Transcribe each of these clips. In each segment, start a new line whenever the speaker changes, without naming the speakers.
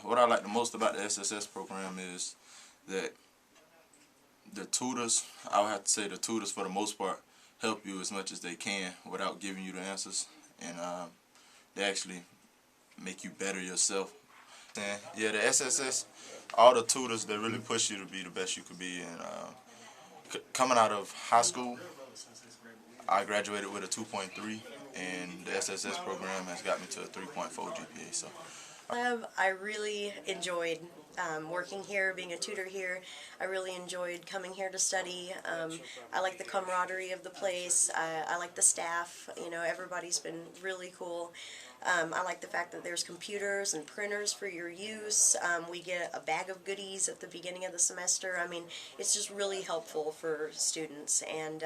what I like the most about the SSS program is that the tutors, I would have to say the tutors for the most part, help you as much as they can without giving you the answers, and they actually make you better yourself. And yeah, the SSS, all the tutors, they really push you to be the best you could be. And coming out of high school, I graduated with a 2.3, and the SSS program has got me to a 3.4 GPA. So
I really enjoyed working here, being a tutor here. I really enjoyed coming here to study. I like the camaraderie of the place. I like the staff. You know, everybody's been really cool. I like the fact that there's computers and printers for your use. We get a bag of goodies at the beginning of the semester. I mean, it's just really helpful for students, and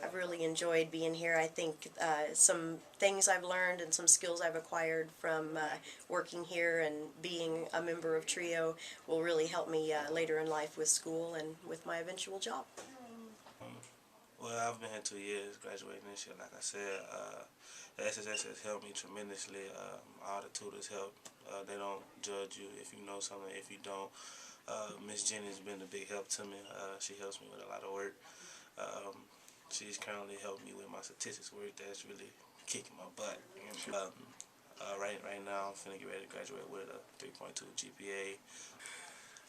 I've really enjoyed being here. I think some things I've learned and some skills I've acquired from working here and being a member of TRIO will really help me later in life with school and with my eventual job.
Well, I've been here 2 years, graduating this year. Like I said, the SSS has helped me tremendously. All the tutors help. They don't judge you if you know something, if you don't. Miss Jenny's been a big help to me. She helps me with a lot of work. She's currently helped me with my statistics work. That's really kicking my butt. Right now, I'm finna get ready to graduate with a 3.2 GPA.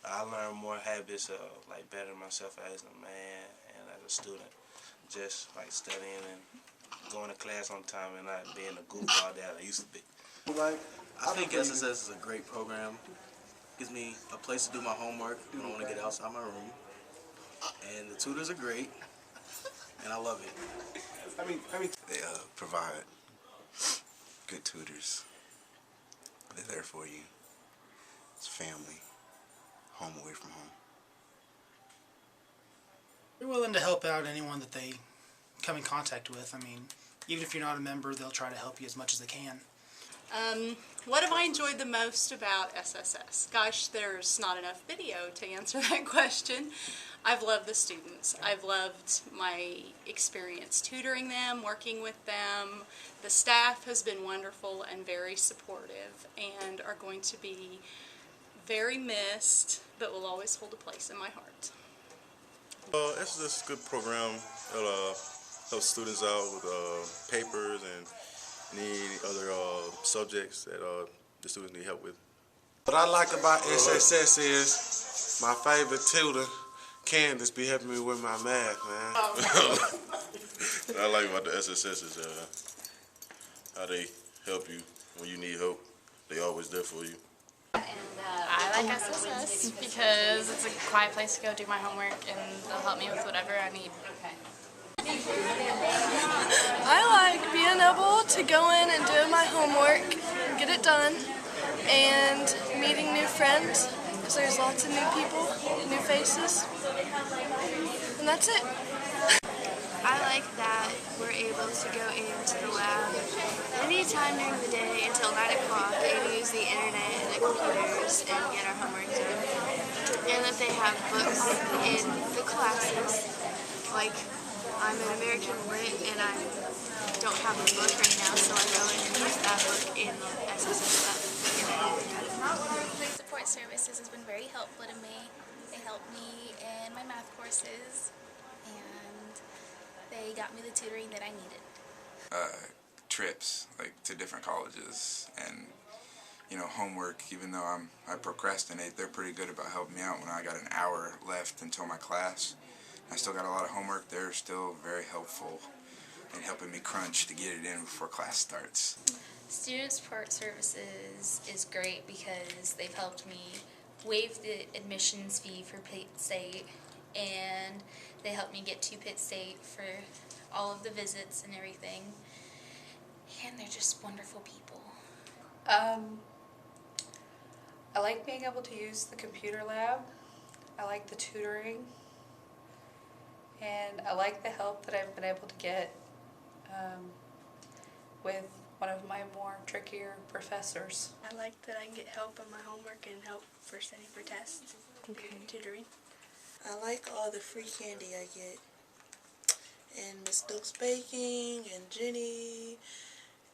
I learned more habits of like bettering myself as a man and as a student. Just like studying and going to class on time and not being a goofball that I used to be.
I think SSS is a great program. Gives me a place to do my homework when I want to get outside my room. And the tutors are great, and I love it.
They provide good tutors. They're there for you. It's family, home away from home.
They're willing to help out anyone that they come in contact with. I mean, even if you're not a member, they'll try to help you as much as they can.
What have I enjoyed the most about SSS? Gosh, there's not enough video to answer that question. I've loved the students. I've loved my experience tutoring them, working with them. The staff has been wonderful and very supportive and are going to be very missed, but will always hold a place in my heart.
SSS is a good program. It'll help students out with papers and any other subjects that the students need help with.
What I like about SSS is my favorite tutor, Candace, be helping me with my math, man.
What I like about the SSS is how they help you when you need help. They always there for you.
I like SSS because it's a quiet place to go do my homework and they'll help me with whatever I need.
I like being able to go in and do my homework, get it done, and meeting new friends, because there's lots of new people, new faces, and that's it.
I like that we're able to go into the lab anytime during the day until 9 o'clock and use the internet and the computers and get our homework done. And that they have books in the classes, like I'm an American Lit and I don't have a book right now, so I go in and use that book in the SSS lab.
Support services has been very helpful to me. They helped me in my math courses and they got me the tutoring that I needed.
Trips, like to different colleges, and homework. Even though I procrastinate, they're pretty good about helping me out when I got an hour left until my class. I still got a lot of homework. They're still very helpful in helping me crunch to get it in before class starts.
Student support services is great because they've helped me waive the admissions fee for Pitt State, and they helped me get to Pitt State for all of the visits and everything. And they're just wonderful people.
I like being able to use the computer lab. I like the tutoring. And I like the help that I've been able to get with one of my more trickier professors.
I like that I can get help on my homework and help for studying for tests and tutoring.
I like all the free candy I get. And Miss Stokes Baking and Jenny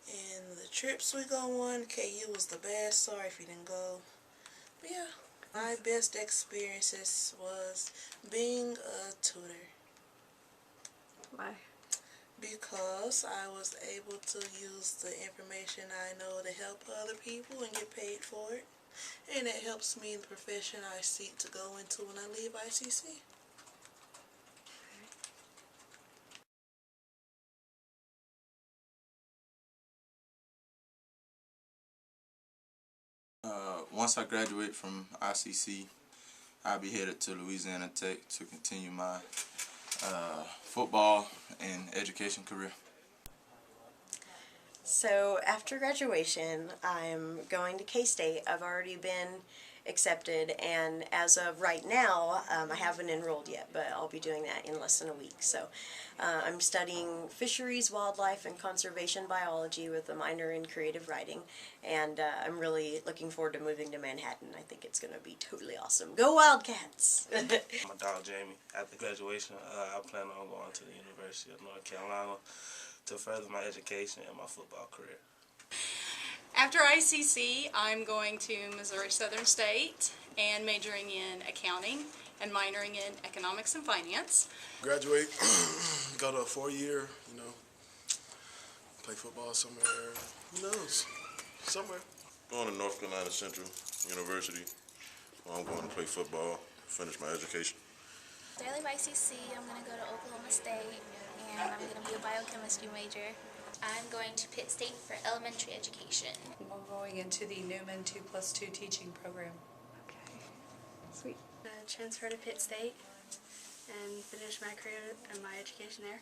and the trips we go on. KU was the best. Sorry if you didn't go. Yeah. My best experiences was being a tutor.
Why?
Because I was able to use the information I know to help other people and get paid for it. And it helps me in the profession I seek to go into when I leave ICC.
Once I graduate from ICC, I'll be headed to Louisiana Tech to continue my football and education career.
So after graduation, I'm going to K-State. I've already been accepted, and as of right now, I haven't enrolled yet, but I'll be doing that in less than a week. So I'm studying fisheries, wildlife, and conservation biology with a minor in creative writing, and I'm really looking forward to moving to Manhattan. I think it's going to be totally awesome. Go Wildcats!
My dog Jamie. After graduation, I plan on going to the University of North Carolina to further my education and my football career.
After ICC, I'm going to Missouri Southern State and majoring in accounting and minoring in economics and finance.
Graduate, go to a 4-year, play football somewhere. Who knows? Somewhere.
Going to North Carolina Central University. I'm going to play football, finish my education.
After I leave ICC, I'm going to go to Oklahoma State, and I'm going to be a biochemistry major. I'm going to Pitt State for elementary education.
I'm going into the Newman 2+2 teaching program.
Okay. Sweet. Transfer to Pitt State and finish my career and my education there.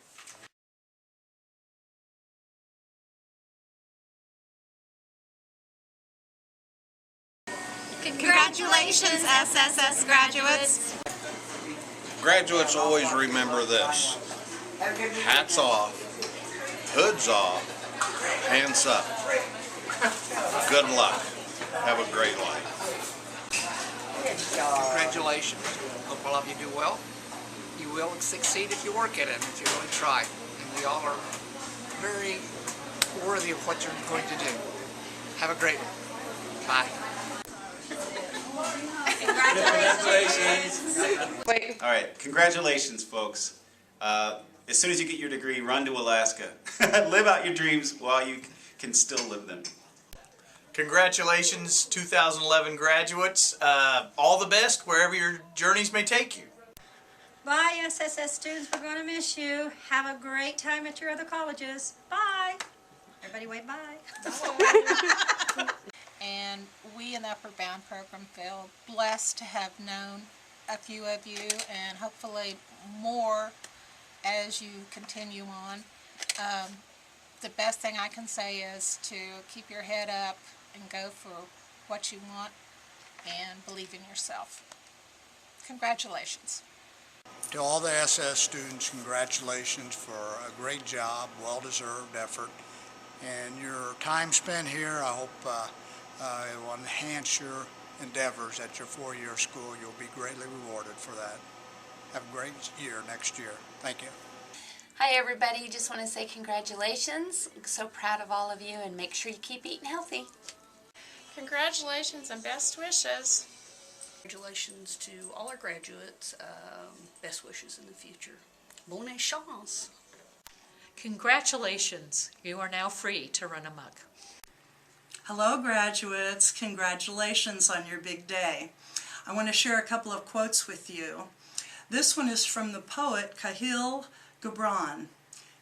Congratulations, SSS graduates.
Graduates always remember this. Hats off, hoods off, hands up. Good luck. Have a great life.
Congratulations. Hope all of you do well. You will succeed if you work at it, if you really try. And we all are very worthy of what you're going to do. Have a great one. Bye.
Congratulations.
Wait. All right, congratulations, folks. As soon as you get your degree, run to Alaska. Live out your dreams while you can still live them.
Congratulations, 2011 graduates. All the best wherever your journeys may take you.
Bye, SSS students. We're going to miss you. Have a great time at your other colleges. Bye. Everybody wave bye.
And we in the Upper Bound program feel blessed to have known a few of you, and hopefully more as you continue on. The best thing I can say is to keep your head up and go for what you want and believe in yourself. Congratulations.
To all the SS students, congratulations for a great job, well-deserved effort. And your time spent here, I hope it will enhance your endeavors at your 4-year school. You'll be greatly rewarded for that. Have a great year next year. Thank you.
Hi everybody, just want to say congratulations. I'm so proud of all of you, and make sure you keep eating healthy.
Congratulations and best wishes.
Congratulations to all our graduates. Best wishes in the future. Bonne chance.
Congratulations, you are now free to run amok.
Hello graduates, congratulations on your big day. I want to share a couple of quotes with you. This one is from the poet Khalil Gibran.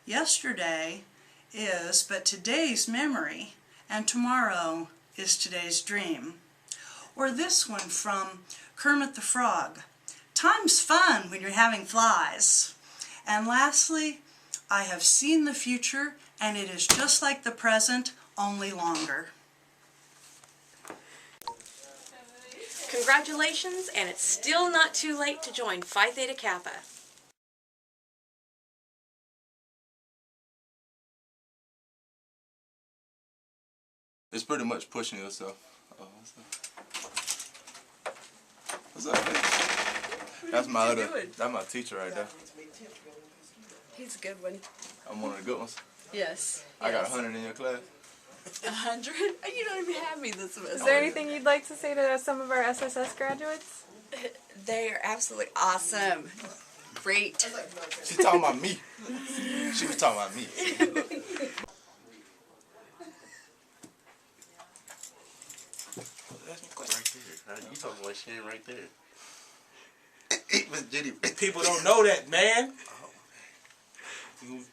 Yesterday is but today's memory, and tomorrow is today's dream. Or this one from Kermit the Frog. Time's fun when you're having flies. And lastly, I have seen the future, and it is just like the present, only longer.
Congratulations, and it's still not too late to join Phi Theta Kappa.
It's pretty much pushing yourself. Oh, what's up, man? That's my teacher right there.
He's a good one.
I'm one of the good ones.
Yes.
I got 100 in your class.
100? You don't even have me this semester.
Is there anything you'd like to say to some of our SSS graduates?
They are absolutely awesome. Great.
She's talking about me. She was talking about me.
Right there. You talking about Shane right there.
People don't know that, man.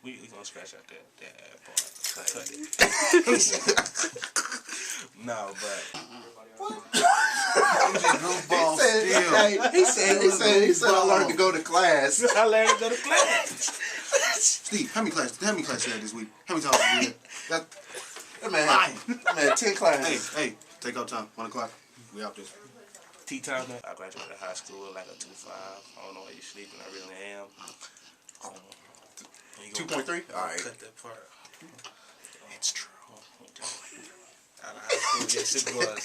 We gonna scratch out that part. Cut it. No, but.
He said I learned to go to class.
I learned to go to class.
Steve, how many classes you had this week? How many times you had? That man, 10 classes. Hey, take out time. 1 o'clock. We out this.
Tea time. I graduated high school like a 2.5. I don't know why you sleeping. I really am.
2.3? All right.
Cut that part. It's true. Out of high school, yes, it was.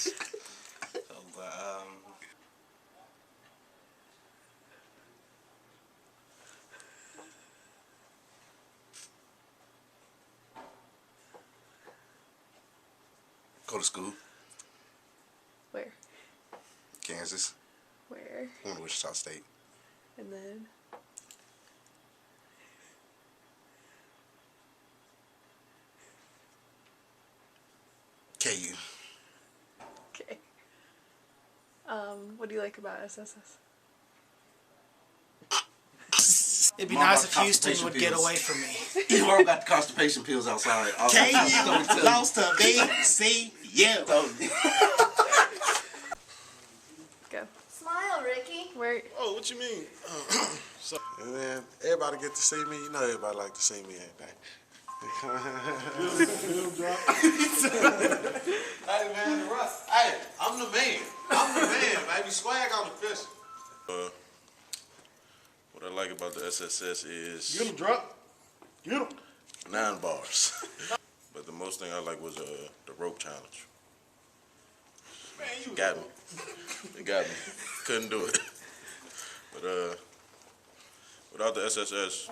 So, but,
Go to school.
Where?
Kansas.
Where?
I'm in Wichita State.
And then?
KU.
Okay. What do you like about SSS?
it'd be nice if Houston would get away from me.
You all got the constipation pills outside.
KU lost to VCU.
Go.
Smile, Ricky.
Where?
Oh, what you mean? And then everybody get to see me. You know everybody like to see me every day.
Hey man, Russ. Hey, I'm the man. I'm the man, baby. Swag on the fish.
What I like about the SSS is
Get him, drop. Get him.
9 bars. But the most thing I like was the rope challenge.
Man, you
got me. It got me. Couldn't do it. But without the SSS,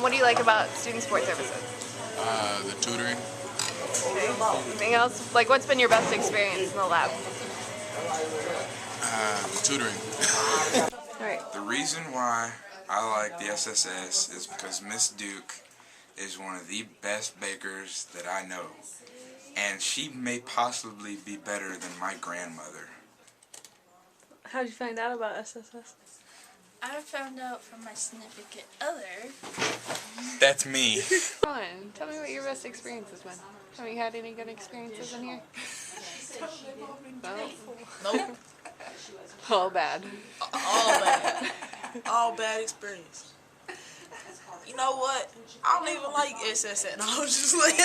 What do you like about student support services?
The tutoring.
Okay. Anything else? Like, what's been your best experience in the lab?
The tutoring.
All right.
The reason why I like the SSS is because Miss Duke is one of the best bakers that I know. And she may possibly be better than my grandmother.
How did you find out about SSS?
I found out from my significant other.
That's me.
Come on, tell me what your best experience has been. Have you had any good experiences in here? No.
Nope.
All bad.
All bad. All bad experience. You know what? I don't even like SSN. I was just like